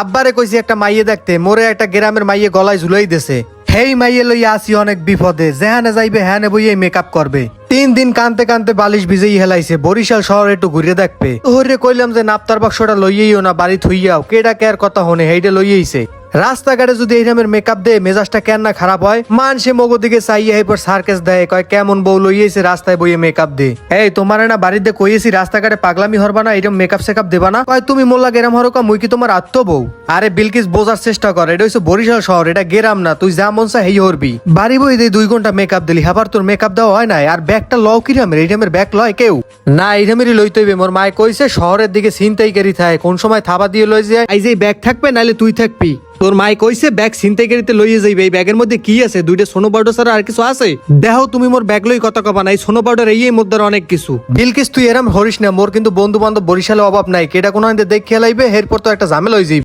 আব্বারে কইছি একটা মাইয়ে দেখতে, মোরে একটা গ্রামের মাইয়ে গলায় ঝুলাই দিছে। হেই মাইয়ে লইয়া আসি অনেক বিপদে, যেহানে যাইবে হ্যানে বইয়ে মেকআপ করবে। 3 দিন কানতে কানতে বালিশ ভিজেই হেলাইছে, বরিশাল শহর একটু ঘুরে দেখবে। তোহরে কইলাম যে নাপ্তার বাক্সটা লইয়েইও না, বাড়ি থুইয়াও কেডা কেয়ার কথা হনে হেইডে লইয়েইছে। রাস্তাঘাটে যদি এই নামের মেকআপ দেয় মেজাজটা কেন না খারাপ হয়। সে মগো দিকে চাইয়া এরপর সার্কেস দেয়, কয় কেমন বউ লইয়েছে রাস্তায় বইয়ে মেকআপ দে। এই তোমার না বাড়িতে কইয়েছি রাস্তাঘাটে পাগলামি হরবা না, এরকম মেকআপ সেকআপ দেবা না। কয় তুমি মোল্লা গেরাম হরকা, মুই কি তোমার আত্ম বউ? আরে বিলকিস বোঝার চেষ্টা কর, এটা হচ্ছে বরিশাল শহর, এটা গেরাম না। তুই যা মন চা হেই হরবি। বাড়ি বই দিয়ে 2 ঘন্টা মেকআপ দিলি, হাবার তোর মেকআপ দেওয়া হয় না। আর ব্যাগটা লও কিরামের, এই নামের ব্যাগ লয় কেউ না, এই নামেরই লইতে হইবে। মোর মায় কইছে শহরের দিকে ছিনতাইকারী থাকে, কোন সময় থাবা দিয়ে লই যায়। এই যে ব্যাগ থাকবে নাইলে তুই থাকবি। তোর মাই কইছে ব্যাগ ছিনতাইকারীতে লইয়ে যাইবে। এই ব্যাগের মধ্যে কি আছে? 2টা সোনো পাউডার ছাড়া আর কিছু আছে? দেখো তুমি মোর ব্যাগ লই কথা কবা নাই, সোনো পাউডার এই মধ্যে অনেক কিছু। বিলকিস তুই এরম হরিস না, মোর কিন্তু বন্ধু বান্ধব বরিশালে অভাব নাই। কেডা কোনো দেখে লাইবে এরপর তো একটা ঝামেলা হয়ে যাইবে।